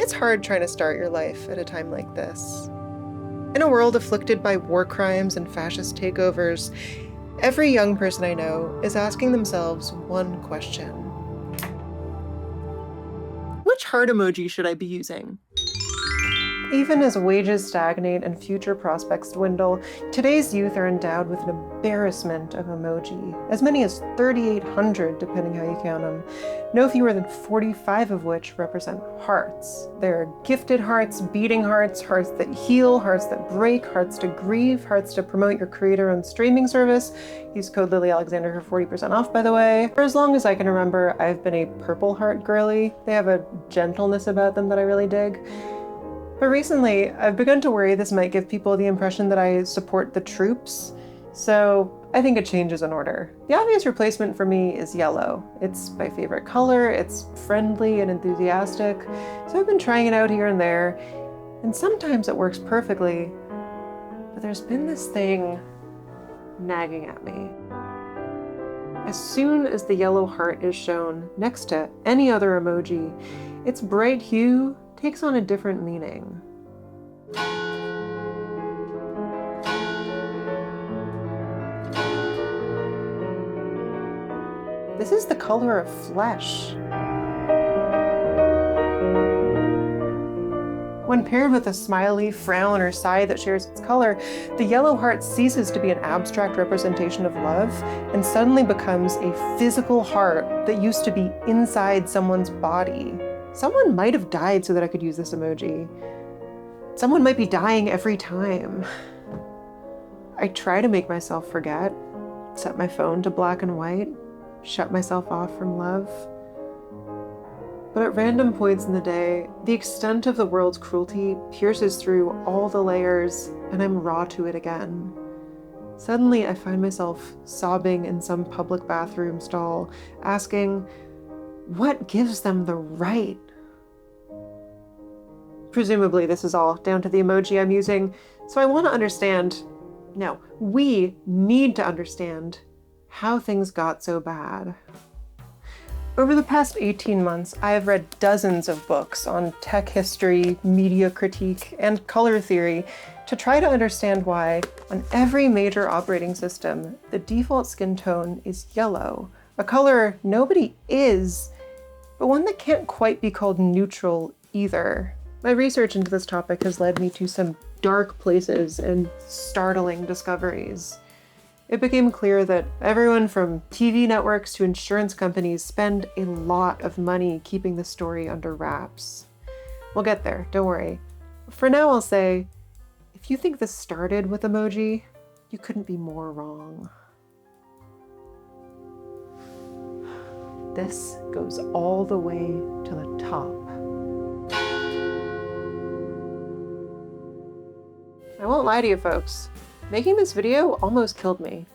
It's hard trying to start your life at a time like this. In a world afflicted by war crimes and fascist takeovers, every young person I know is asking themselves one question. Which heart emoji should I be using? Even as wages stagnate and future prospects dwindle, today's youth are endowed with an embarrassment of emoji, as many as 3,800 depending how you count them, no fewer than 45 of which represent hearts. There are gifted hearts, beating hearts, hearts that heal, hearts that break, hearts to grieve, hearts to promote your creator-owned streaming service. Use code Lily Alexander for 40% off, by the way. For as long as I can remember, I've been a purple heart girly. They have a gentleness about them that I really dig. But recently, I've begun to worry this might give people the impression that I support the troops, so I think a change is in order. The obvious replacement for me is yellow. It's my favorite color, it's friendly and enthusiastic, so I've been trying it out here and there, and sometimes it works perfectly, but there's been this thing nagging at me. As soon as the yellow heart is shown next to any other emoji, its bright hue takes on a different meaning. This is the color of flesh. When paired with a smiley, frown, or sigh that shares its color, the yellow heart ceases to be an abstract representation of love and suddenly becomes a physical heart that used to be inside someone's body. Someone might have died so that I could use this emoji. Someone might be dying every time. I try to make myself forget, set my phone to black and white, shut myself off from love. But at random points in the day, the extent of the world's cruelty pierces through all the layers, and I'm raw to it again. Suddenly, I find myself sobbing in some public bathroom stall, asking, what gives them the right? Presumably, this is all down to the emoji I'm using, so I want to understand, no, we need to understand how things got so bad. Over the past 18 months, I have read dozens of books on tech history, media critique, and color theory to try to understand why, on every major operating system, the default skin tone is yellow, a color nobody is, but one that can't quite be called neutral either. My research into this topic has led me to some dark places and startling discoveries. It became clear that everyone from TV networks to insurance companies spend a lot of money keeping the story under wraps. We'll get there, don't worry. For now, I'll say, if you think this started with emoji, you couldn't be more wrong. This goes all the way to the top. I won't lie to you folks, making this video almost killed me.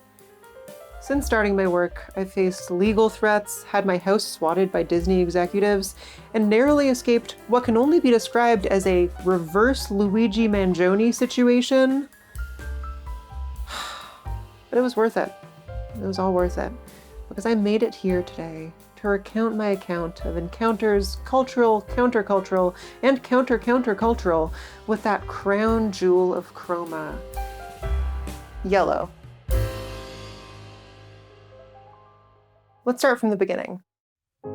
Since starting my work, I've faced legal threats, had my house swatted by Disney executives, and narrowly escaped what can only be described as a reverse Luigi Mangione situation. But it was worth it. It was all worth it, because I made it here today to recount my account of encounters, cultural, countercultural, and countercultural with that crown jewel of chroma, yellow. Let's start from the beginning.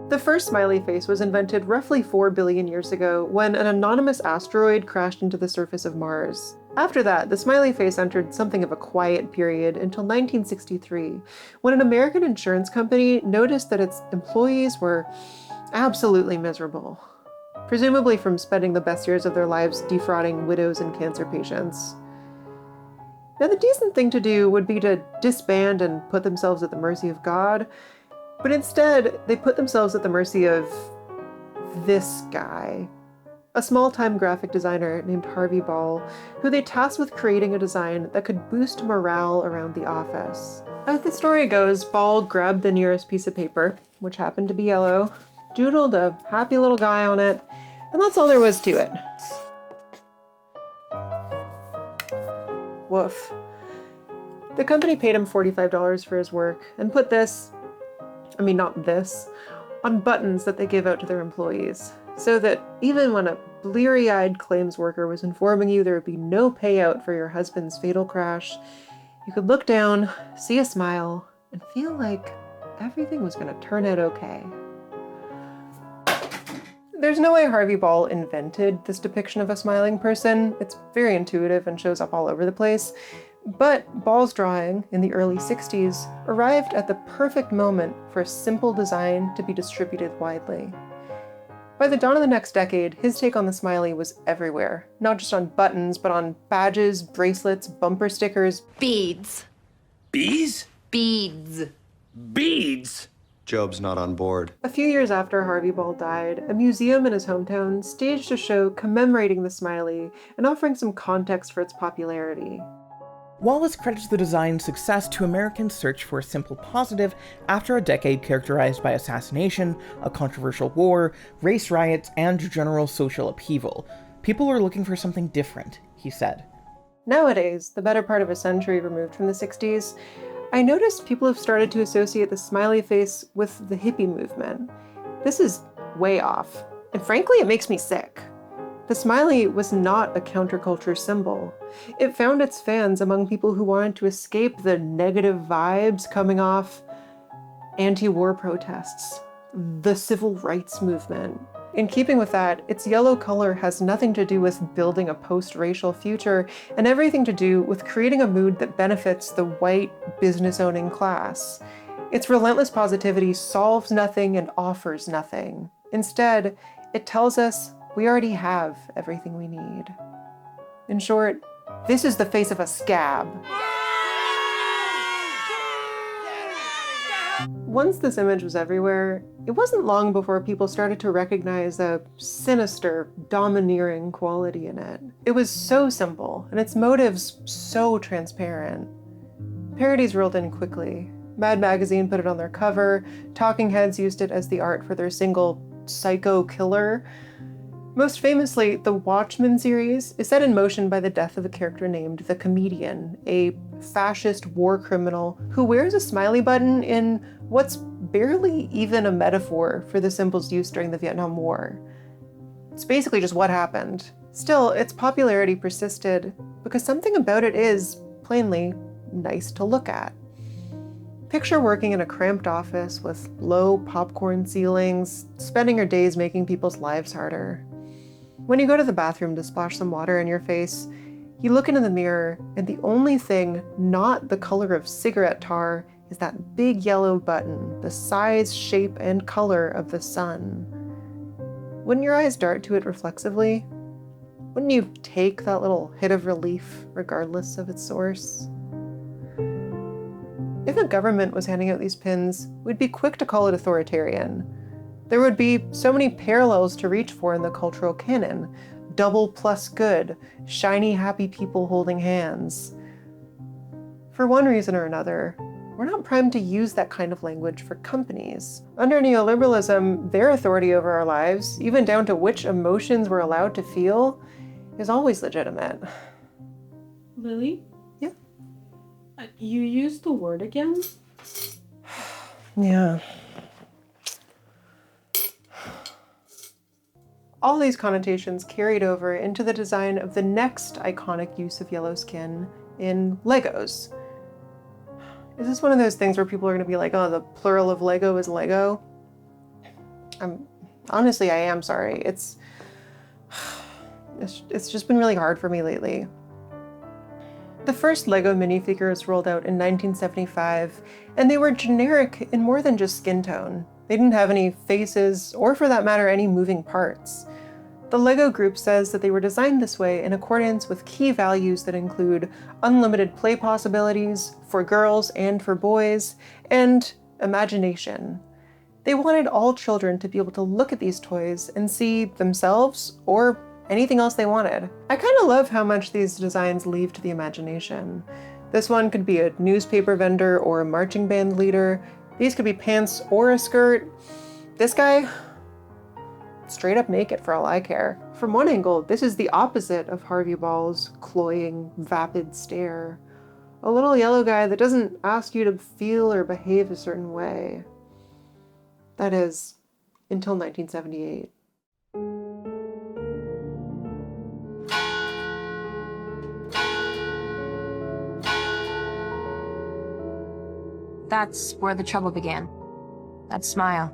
The first smiley face was invented roughly 4 billion years ago when an anonymous asteroid crashed into the surface of Mars. After that, the smiley face entered something of a quiet period until 1963, when an American insurance company noticed that its employees were absolutely miserable, presumably from spending the best years of their lives defrauding widows and cancer patients. Now, the decent thing to do would be to disband and put themselves at the mercy of God, but instead, they put themselves at the mercy of this guy, a small-time graphic designer named Harvey Ball, who they tasked with creating a design that could boost morale around the office. As the story goes, Ball grabbed the nearest piece of paper, which happened to be yellow, doodled a happy little guy on it, and that's all there was to it. Woof. The company paid him $45 for his work and put this, not this, on buttons that they gave out to their employees, so that even when a bleary-eyed claims worker was informing you there would be no payout for your husband's fatal crash, you could look down, see a smile, and feel like everything was going to turn out okay. There's no way Harvey Ball invented this depiction of a smiling person. It's very intuitive and shows up all over the place. But Ball's drawing in the early 60s arrived at the perfect moment for a simple design to be distributed widely. By the dawn of the next decade, his take on the smiley was everywhere, not just on buttons, but on badges, bracelets, bumper stickers. Beads. Bees? Beads. Beads? Job's not on board. A few years after Harvey Ball died, a museum in his hometown staged a show commemorating the smiley and offering some context for its popularity. Wallace credits the design's success to Americans' search for a simple positive after a decade characterized by assassination, a controversial war, race riots, and general social upheaval. People were looking for something different, he said. Nowadays, the better part of a century removed from the 60s, I noticed people have started to associate the smiley face with the hippie movement. This is way off, and frankly, it makes me sick. The smiley was not a counterculture symbol. It found its fans among people who wanted to escape the negative vibes coming off anti-war protests, the civil rights movement. In keeping with that, its yellow color has nothing to do with building a post-racial future and everything to do with creating a mood that benefits the white business-owning class. Its relentless positivity solves nothing and offers nothing. Instead, it tells us we already have everything we need. In short, this is the face of a scab. Once this image was everywhere, it wasn't long before people started to recognize a sinister, domineering quality in it. It was so simple, and its motives so transparent. Parodies rolled in quickly. Mad Magazine put it on their cover, Talking Heads used it as the art for their single Psycho Killer. Most famously, the Watchmen series is set in motion by the death of a character named the Comedian, a fascist war criminal who wears a smiley button in what's barely even a metaphor for the symbol's use during the Vietnam War. It's basically just what happened. Still, its popularity persisted because something about it is, plainly, nice to look at. Picture working in a cramped office with low popcorn ceilings, spending your days making people's lives harder. When you go to the bathroom to splash some water in your face, you look into the mirror, and the only thing not the color of cigarette tar is that big yellow button, the size, shape, and color of the sun. Wouldn't your eyes dart to it reflexively? Wouldn't you take that little hit of relief regardless of its source? If a government was handing out these pins, we'd be quick to call it authoritarian. There would be so many parallels to reach for in the cultural canon. Double plus good, shiny happy people holding hands. For one reason or another, we're not primed to use that kind of language for companies. Under neoliberalism, their authority over our lives, even down to which emotions we're allowed to feel, is always legitimate. Lily? Yeah? You used the word again? Yeah. All these connotations carried over into the design of the next iconic use of yellow skin in Legos. Is this one of those things where people are going to be like, oh, the plural of Lego is Lego? Honestly, I am sorry. It's just been really hard for me lately. The first Lego minifigures rolled out in 1975, and they were generic in more than just skin tone. They didn't have any faces, or for that matter, any moving parts. The LEGO Group says that they were designed this way in accordance with key values that include unlimited play possibilities for girls and for boys, and imagination. They wanted all children to be able to look at these toys and see themselves or anything else they wanted. I kind of love how much these designs leave to the imagination. This one could be a newspaper vendor or a marching band leader. These could be pants or a skirt. This guy, straight up naked for all I care. From one angle, this is the opposite of Harvey Ball's cloying, vapid stare. A little yellow guy that doesn't ask you to feel or behave a certain way. That is, until 1978. That's where the trouble began. That smile.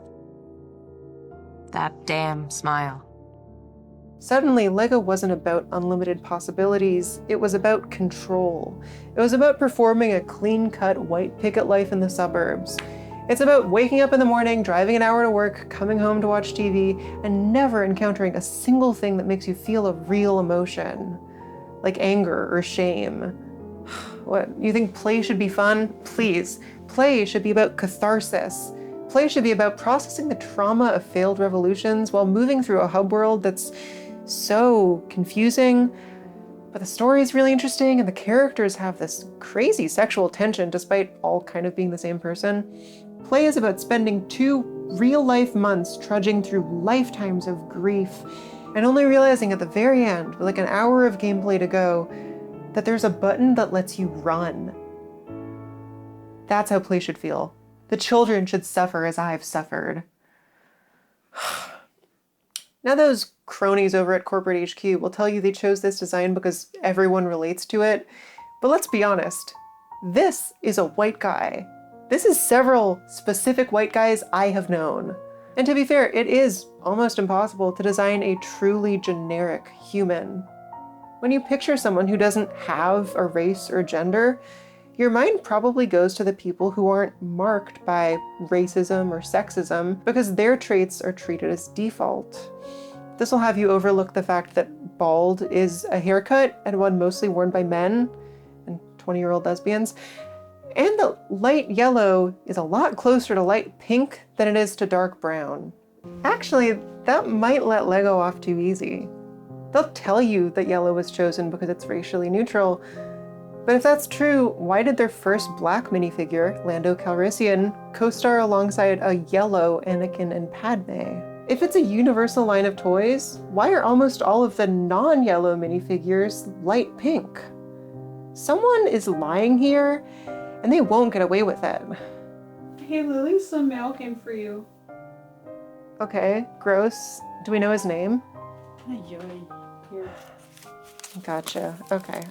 That damn smile. Suddenly, Lego wasn't about unlimited possibilities, it was about control. It was about performing a clean-cut white picket life in the suburbs. It's about waking up in the morning, driving an hour to work, coming home to watch TV, and never encountering a single thing that makes you feel a real emotion, like anger or shame. What, you think play should be fun? Please. Play should be about catharsis. Play should be about processing the trauma of failed revolutions while moving through a hub world that's so confusing, but the story is really interesting and the characters have this crazy sexual tension despite all kind of being the same person. Play is about spending 2 real-life months trudging through lifetimes of grief and only realizing at the very end, with like an hour of gameplay to go, that there's a button that lets you run. That's how play should feel. The children should suffer as I've suffered. Now those cronies over at Corporate HQ will tell you they chose this design because everyone relates to it. But let's be honest, this is a white guy. This is several specific white guys I have known. And to be fair, it is almost impossible to design a truly generic human. When you picture someone who doesn't have a race or gender, your mind probably goes to the people who aren't marked by racism or sexism because their traits are treated as default. This will have you overlook the fact that bald is a haircut and one mostly worn by men and 20-year-old lesbians, and that light yellow is a lot closer to light pink than it is to dark brown. Actually, that might let Lego off too easy. They'll tell you that yellow was chosen because it's racially neutral, but if that's true, why did their first black minifigure, Lando Calrissian, co-star alongside a yellow Anakin and Padme? If it's a universal line of toys, why are almost all of the non-yellow minifigures light pink? Someone is lying here, and they won't get away with it. Hey Lily, some mail came for you. Okay, gross. Do we know his name? Here. Gotcha, okay.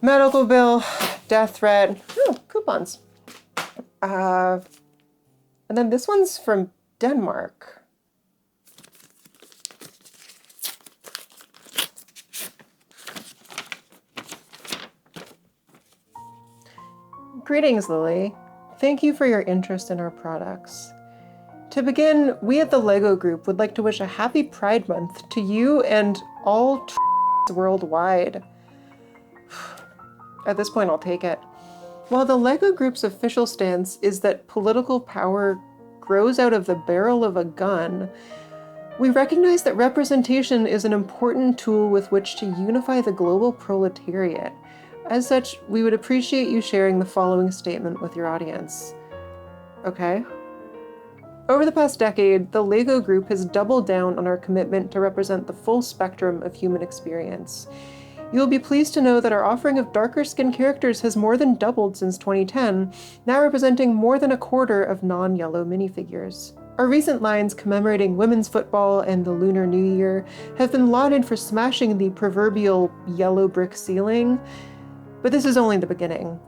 Medical bill, death threat, oh, coupons. And then this one's from Denmark. Greetings, Lily. Thank you for your interest in our products. To begin, we at the LEGO Group would like to wish a happy Pride Month to you and all worldwide. At this point, I'll take it. While the LEGO Group's official stance is that political power grows out of the barrel of a gun, we recognize that representation is an important tool with which to unify the global proletariat. As such, we would appreciate you sharing the following statement with your audience. Okay? Over the past decade, the LEGO Group has doubled down on our commitment to represent the full spectrum of human experience. You will be pleased to know that our offering of darker-skinned characters has more than doubled since 2010, now representing more than a quarter of non-yellow minifigures. Our recent lines commemorating women's football and the Lunar New Year have been lauded for smashing the proverbial yellow brick ceiling, but this is only the beginning.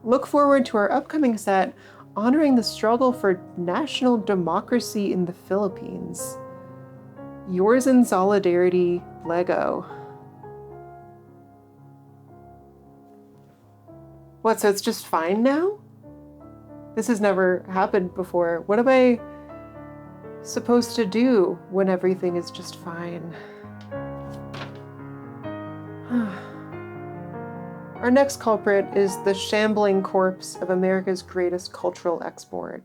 Look forward to our upcoming set honoring the struggle for national democracy in the Philippines. Yours in solidarity, LEGO. What, so it's just fine now? This has never happened before. What am I supposed to do when everything is just fine? Our next culprit is the shambling corpse of America's greatest cultural export.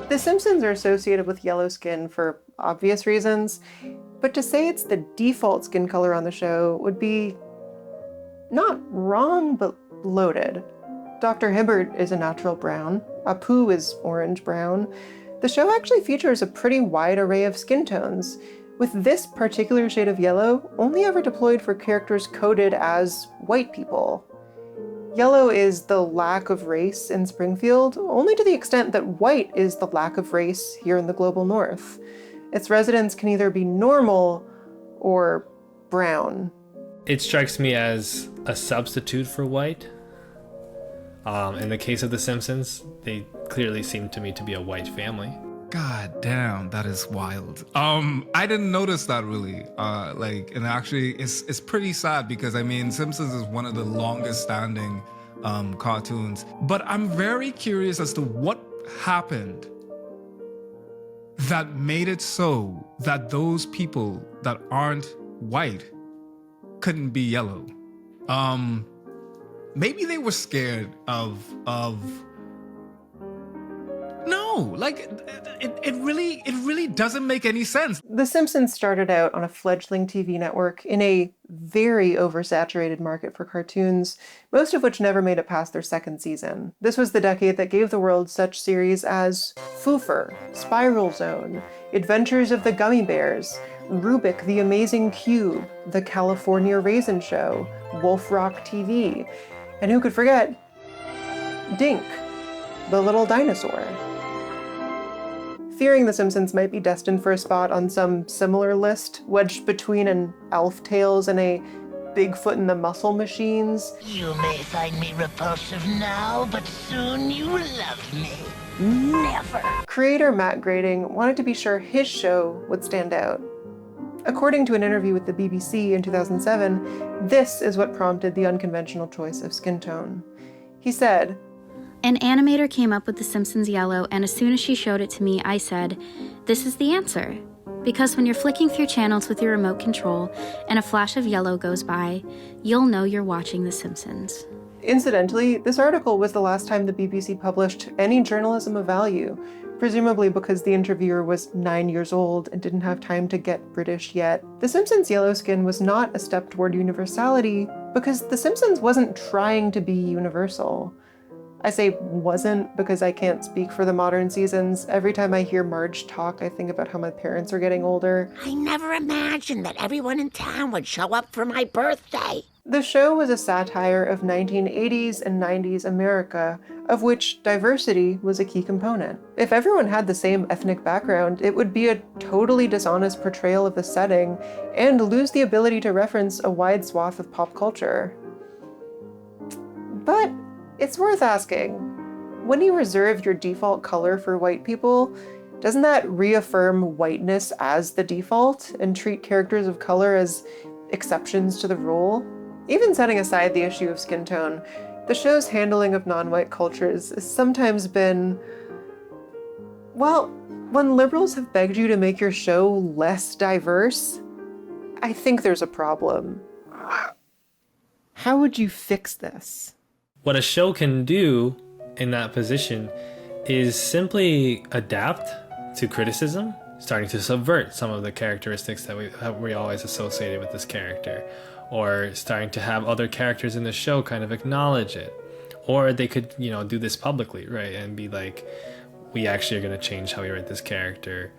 The Simpsons are associated with yellow skin for obvious reasons, but to say it's the default skin color on the show would be not wrong, but loaded. Dr. Hibbert is a natural brown. Apu is orange-brown. The show actually features a pretty wide array of skin tones, with this particular shade of yellow only ever deployed for characters coded as white people. Yellow is the lack of race in Springfield, only to the extent that white is the lack of race here in the global north. Its residents can either be normal or brown. It strikes me as a substitute for white. In the case of The Simpsons, they clearly seem to me to be a white family. God damn, that is wild. I didn't notice that really. And actually, it's pretty sad because I mean, Simpsons is one of the longest standing cartoons. But I'm very curious as to what happened that made it so that those people that aren't white couldn't be yellow. Maybe they were scared of no, like it really doesn't make any sense. The Simpsons started out on a fledgling TV network in a very oversaturated market for cartoons, most of which never made it past their second season. This was the decade that gave the world such series as Foofer, Spiral Zone, Adventures of the Gummy Bears, Rubik the Amazing Cube, The California Raisin Show, Wolf Rock TV, and who could forget Dink, the little dinosaur. Fearing The Simpsons might be destined for a spot on some similar list, wedged between an Elf Tales and a Bigfoot and the Muscle Machines. You may find me repulsive now, but soon you will love me. Never. Creator Matt Grading wanted to be sure his show would stand out. According to an interview with the BBC in 2007, this is what prompted the unconventional choice of skin tone. He said, "An animator came up with The Simpsons Yellow, and as soon as she showed it to me, I said, this is the answer. Because when you're flicking through channels with your remote control and a flash of yellow goes by, you'll know you're watching The Simpsons." Incidentally, this article was the last time the BBC published any journalism of value, presumably because the interviewer was 9 years old and didn't have time to get British yet. The Simpsons' yellow skin was not a step toward universality because The Simpsons wasn't trying to be universal. I say wasn't because I can't speak for the modern seasons. Every time I hear Marge talk, I think about how my parents are getting older. I never imagined that everyone in town would show up for my birthday. The show was a satire of 1980s and 90s America, of which diversity was a key component. If everyone had the same ethnic background, it would be a totally dishonest portrayal of the setting and lose the ability to reference a wide swath of pop culture. But it's worth asking, when you reserve your default color for white people, doesn't that reaffirm whiteness as the default and treat characters of color as exceptions to the rule? Even setting aside the issue of skin tone, the show's handling of non-white cultures has sometimes been, well, when liberals have begged you to make your show less diverse, I think there's a problem. How would you fix this? What a show can do in that position is simply adapt to criticism, starting to subvert some of the characteristics that we always associated with this character, or starting to have other characters in the show kind of acknowledge it. Or they could, do this publicly, right? And be like, we actually are going to change how we write this character.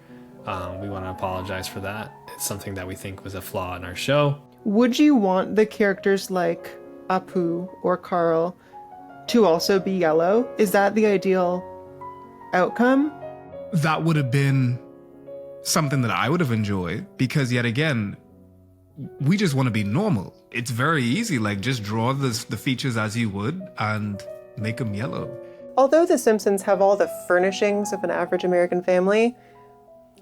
We want to apologize for that. It's something that we think was a flaw in our show. Would you want the characters like Apu or Carl to also be yellow? Is that the ideal outcome? That would have been something that I would have enjoyed because yet again, we just want to be normal. It's very easy, like just draw the features as you would and make them yellow. Although The Simpsons have all the furnishings of an average American family,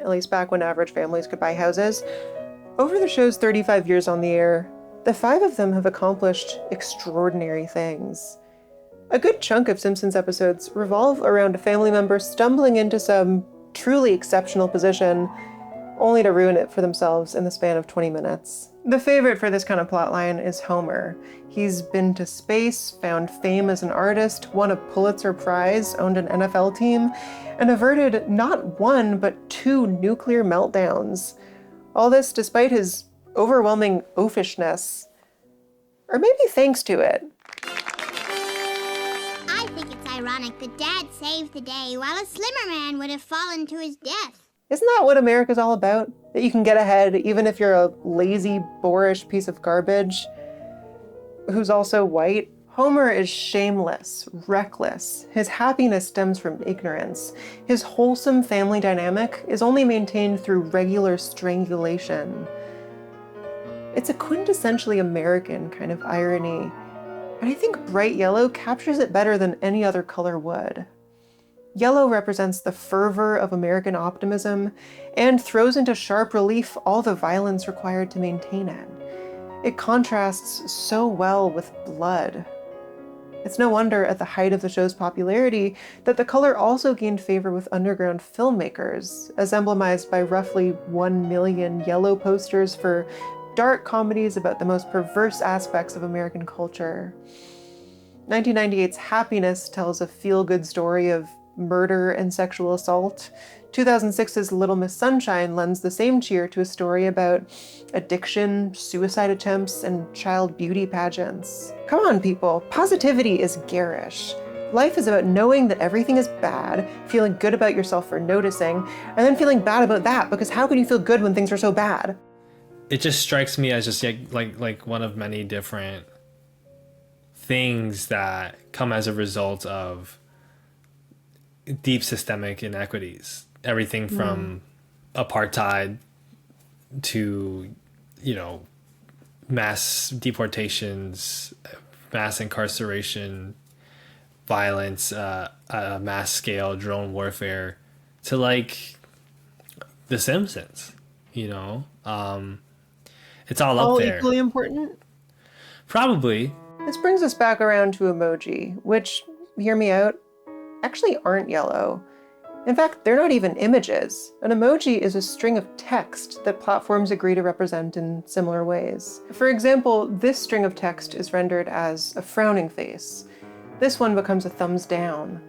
at least back when average families could buy houses, over the show's 35 years on the air, the 5 of them have accomplished extraordinary things. A good chunk of Simpsons episodes revolve around a family member stumbling into some truly exceptional position, only to ruin it for themselves in the span of 20 minutes. The favorite for this kind of plotline is Homer. He's been to space, found fame as an artist, won a Pulitzer Prize, owned an NFL team, and averted not 1, but 2 nuclear meltdowns. All this despite his overwhelming oafishness. Or maybe thanks to it. I think it's ironic that Dad saved the day while a slimmer man would have fallen to his death. Isn't that what America's all about? That you can get ahead even if you're a lazy, boorish piece of garbage who's also white? Homer is shameless, reckless. His happiness stems from ignorance. His wholesome family dynamic is only maintained through regular strangulation. It's a quintessentially American kind of irony, and I think bright yellow captures it better than any other color would. Yellow represents the fervor of American optimism and throws into sharp relief all the violence required to maintain it. It contrasts so well with blood. It's no wonder, at the height of the show's popularity, that the color also gained favor with underground filmmakers, as emblemized by roughly 1 million yellow posters for dark comedies about the most perverse aspects of American culture. 1998's Happiness tells a feel-good story of murder and sexual assault. 2006's Little Miss Sunshine lends the same cheer to a story about addiction, suicide attempts, and child beauty pageants. Come on, people. Positivity is garish. Life is about knowing that everything is bad, feeling good about yourself for noticing, and then feeling bad about that, because how can you feel good when things are so bad? It just strikes me as just like one of many different things that come as a result of deep systemic inequities. Everything from apartheid to, mass deportations, mass incarceration, violence, mass scale drone warfare, to like The Simpsons, It's all up there. All equally important? Probably. This brings us back around to emoji, which, hear me out, actually aren't yellow. In fact, they're not even images. An emoji is a string of text that platforms agree to represent in similar ways. For example, this string of text is rendered as a frowning face. This one becomes a thumbs down.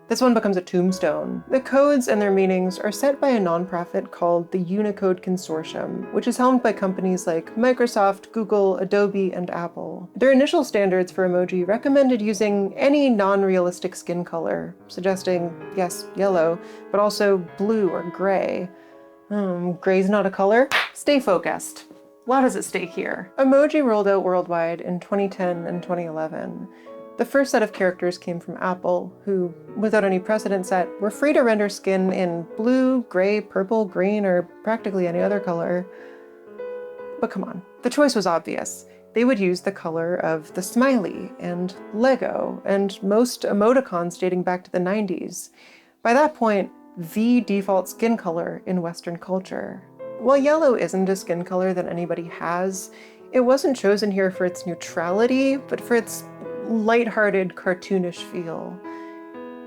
This one becomes a tombstone. The codes and their meanings are set by a nonprofit called the Unicode Consortium, which is helmed by companies like Microsoft, Google, Adobe, and Apple. Their initial standards for emoji recommended using any non-realistic skin color, suggesting, yes, yellow, but also blue or gray. Gray's not a color? Stay focused. A lot is at stake here. Emoji rolled out worldwide in 2010 and 2011. The first set of characters came from Apple, who, without any precedent set, were free to render skin in blue, gray, purple, green, or practically any other color. But come on, the choice was obvious. They would use the color of the smiley and Lego and most emoticons dating back to the 90s. By that point, the default skin color in Western culture. While yellow isn't a skin color that anybody has, it wasn't chosen here for its neutrality, but for its lighthearted, cartoonish feel.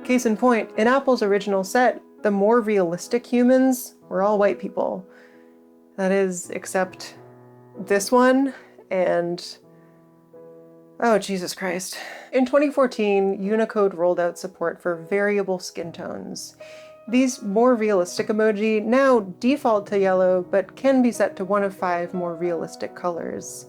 Case in point, in Apple's original set, the more realistic humans were all white people. That is, except this one and... oh, Jesus Christ. In 2014, Unicode rolled out support for variable skin tones. These more realistic emoji now default to yellow, but can be set to one of 5 more realistic colors.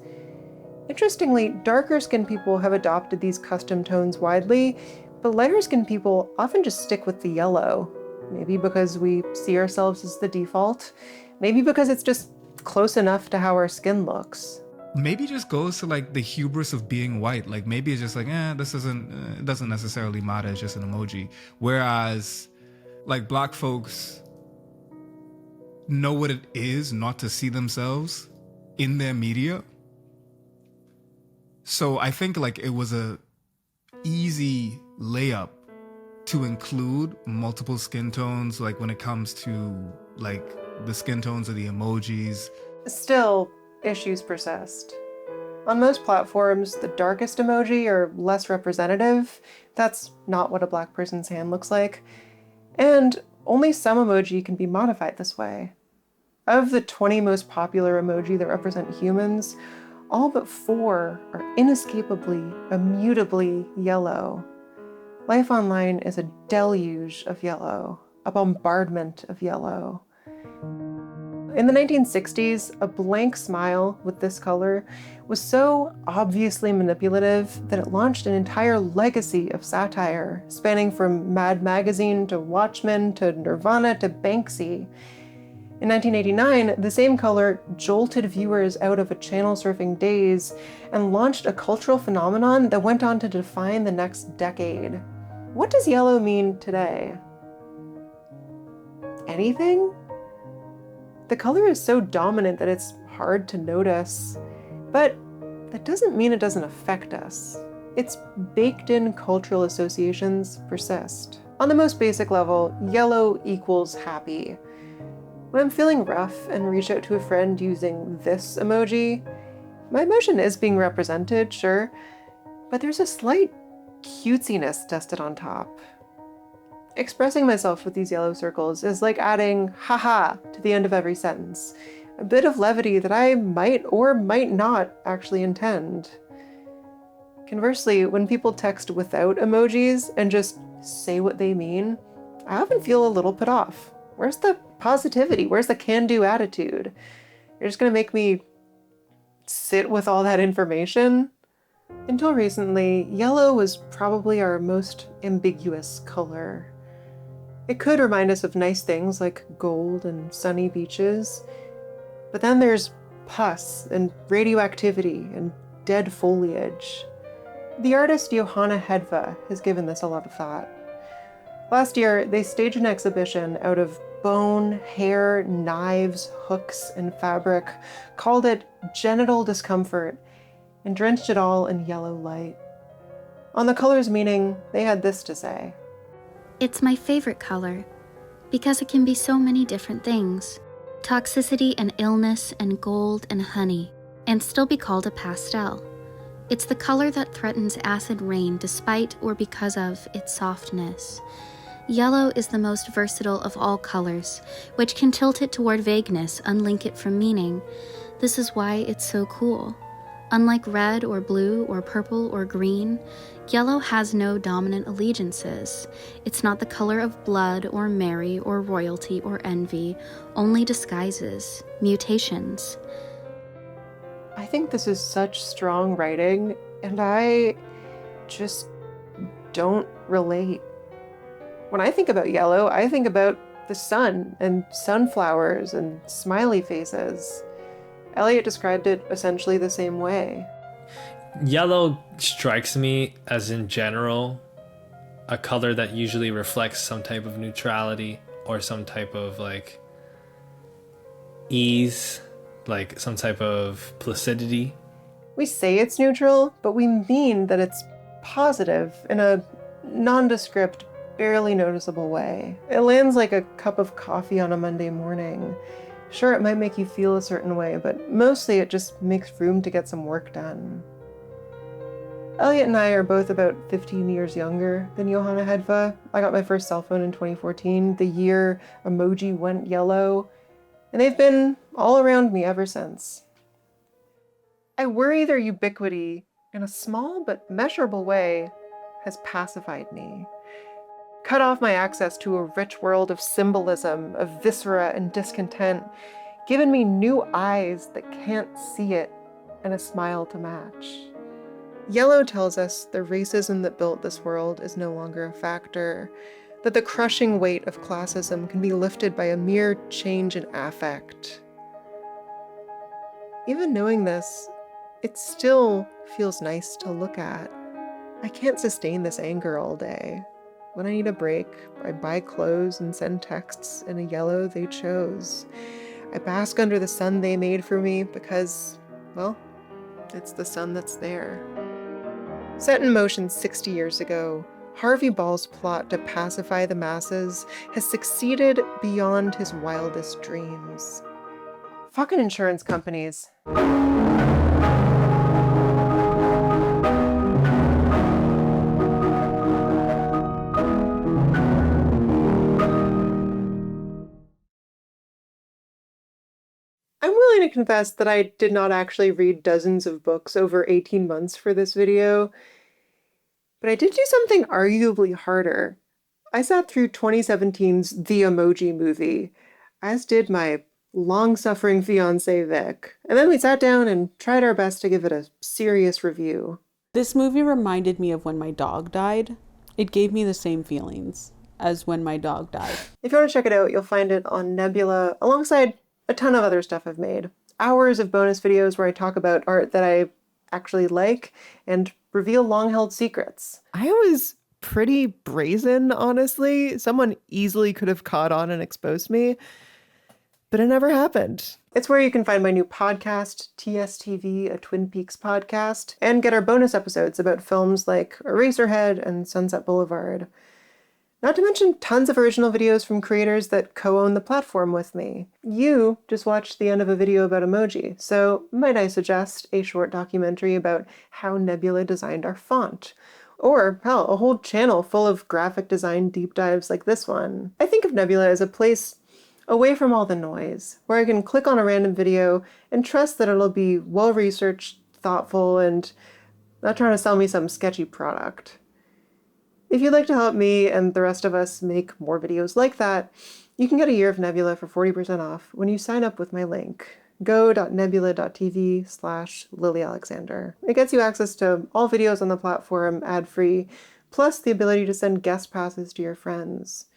Interestingly, darker-skinned people have adopted these custom tones widely, but lighter-skinned people often just stick with the yellow. Maybe because we see ourselves as the default. Maybe because it's just close enough to how our skin looks. Maybe it just goes to like the hubris of being white. Like maybe it's just like, this it doesn't necessarily matter. It's just an emoji. Whereas like black folks know what it is not to see themselves in their media. So I think like it was a easy layup to include multiple skin tones, like when it comes to like the skin tones of the emojis. Still, issues persist. On most platforms, the darkest emoji are less representative. That's not what a black person's hand looks like. And only some emoji can be modified this way. Of the 20 most popular emoji that represent humans, all but 4 are inescapably, immutably yellow. Life online is a deluge of yellow, a bombardment of yellow. In the 1960s, a blank smile with this color was so obviously manipulative that it launched an entire legacy of satire, spanning from Mad Magazine to Watchmen to Nirvana to Banksy. In 1989, the same color jolted viewers out of a channel surfing daze and launched a cultural phenomenon that went on to define the next decade. What does yellow mean today? Anything? The color is so dominant that it's hard to notice, but that doesn't mean it doesn't affect us. Its baked-in cultural associations persist. On the most basic level, yellow equals happy. When I'm feeling rough and reach out to a friend using this emoji, my emotion is being represented, sure, but there's a slight cutesiness dusted on top. Expressing myself with these yellow circles is like adding haha to the end of every sentence, a bit of levity that I might or might not actually intend. Conversely, when people text without emojis and just say what they mean, I often feel a little put off. Where's the positivity? Where's the can-do attitude? You're just gonna make me sit with all that information? Until recently, yellow was probably our most ambiguous color. It could remind us of nice things like gold and sunny beaches, but then there's pus and radioactivity and dead foliage. The artist Johanna Hedva has given this a lot of thought. Last year, they staged an exhibition out of bone, hair, knives, hooks, and fabric, called it Genital Discomfort, and drenched it all in yellow light. On the color's meaning, they had this to say. It's my favorite color, because it can be so many different things. Toxicity and illness and gold and honey, and still be called a pastel. It's the color that threatens acid rain despite or because of its softness. Yellow is the most versatile of all colors, which can tilt it toward vagueness, unlink it from meaning. This is why it's so cool. Unlike red or blue or purple or green, yellow has no dominant allegiances. It's not the color of blood or Mary or royalty or envy, only disguises, mutations. I think this is such strong writing, and I just don't relate. When I think about yellow, I think about the sun and sunflowers and smiley faces. Eliot described it essentially the same way. Yellow strikes me as, in general, a color that usually reflects some type of neutrality or some type of like ease, like some type of placidity. We say it's neutral, but we mean that it's positive in a nondescript, barely noticeable way. It lands like a cup of coffee on a Monday morning. Sure, it might make you feel a certain way, but mostly it just makes room to get some work done. Eliot and I are both about 15 years younger than Johanna Hedva. I got my first cell phone in 2014, the year emoji went yellow, and they've been all around me ever since. I worry their ubiquity, in a small but measurable way, has pacified me. Cut off my access to a rich world of symbolism, of viscera and discontent, given me new eyes that can't see it and a smile to match. Yellow tells us the racism that built this world is no longer a factor, that the crushing weight of classism can be lifted by a mere change in affect. Even knowing this, it still feels nice to look at. I can't sustain this anger all day. When I need a break, I buy clothes and send texts in a yellow they chose. I bask under the sun they made for me because, well, it's the sun that's there. Set in motion 60 years ago, Harvey Ball's plot to pacify the masses has succeeded beyond his wildest dreams. Fucking insurance companies. I'm willing to confess that I did not actually read dozens of books over 18 months for this video, but I did do something arguably harder. I sat through 2017's The Emoji Movie, as did my long-suffering fiancé Vic, and then we sat down and tried our best to give it a serious review. This movie reminded me of when my dog died. It gave me the same feelings. as when my dog died. If you want to check it out, you'll find it on Nebula alongside a ton of other stuff I've made. Hours of bonus videos where I talk about art that I actually like and reveal long-held secrets. I was pretty brazen, honestly. Someone easily could have caught on and exposed me, but it never happened. It's where you can find my new podcast, TSTV, a Twin Peaks podcast, and get our bonus episodes about films like Eraserhead and Sunset Boulevard. Not to mention tons of original videos from creators that co-own the platform with me. You just watched the end of a video about emoji, so might I suggest a short documentary about how Nebula designed our font? Or, hell, a whole channel full of graphic design deep dives like this one. I think of Nebula as a place away from all the noise, where I can click on a random video and trust that it'll be well-researched, thoughtful, and not trying to sell me some sketchy product. If you'd like to help me and the rest of us make more videos like that, you can get a year of Nebula for 40% off when you sign up with my link, go.nebula.tv/LilyAlexander. It gets you access to all videos on the platform ad-free, plus the ability to send guest passes to your friends.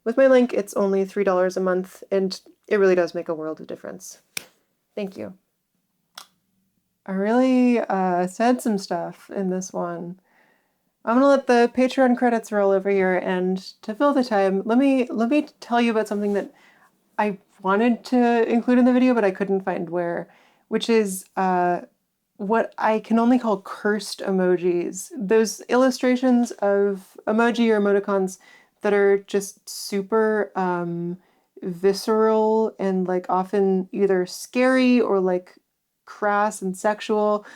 With my link, it's only $3 a month, and it really does make a world of difference. Thank you. I really said some stuff in this one. I'm gonna let the Patreon credits roll over here, and to fill the time, let me tell you about something that I wanted to include in the video, but I couldn't find where, which is what I can only call cursed emojis. Those illustrations of emoji or emoticons that are just super visceral and like often either scary or like crass and sexual.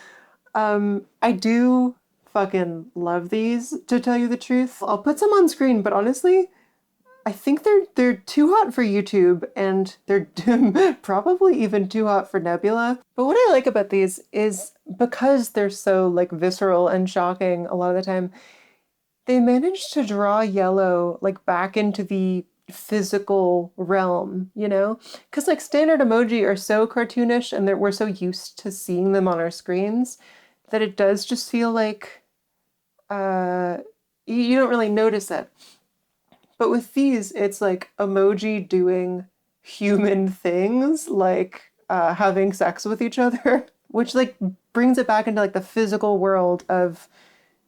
I do fucking love these, to tell you the truth. I'll put some on screen, but honestly, I think they're too hot for YouTube, and they're probably even too hot for Nebula. But what I like about these is because they're so like visceral and shocking a lot of the time, they manage to draw Yellow like back into the physical realm, you know? Because like standard emoji are so cartoonish and we're so used to seeing them on our screens that it does just feel like you don't really notice it. But with these, it's like emoji doing human things, like having sex with each other, which like brings it back into like the physical world of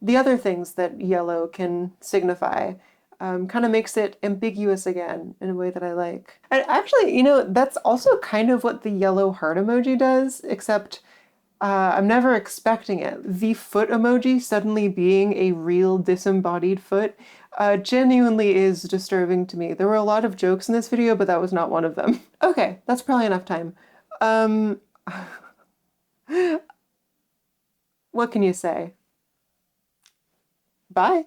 the other things that yellow can signify. Kind of makes it ambiguous again in a way that I like. And actually, you know, that's also kind of what the yellow heart emoji does, except I'm never expecting it. The foot emoji suddenly being a real disembodied foot genuinely is disturbing to me. There were a lot of jokes in this video, but that was not one of them. Okay, that's probably enough time. What can you say? Bye.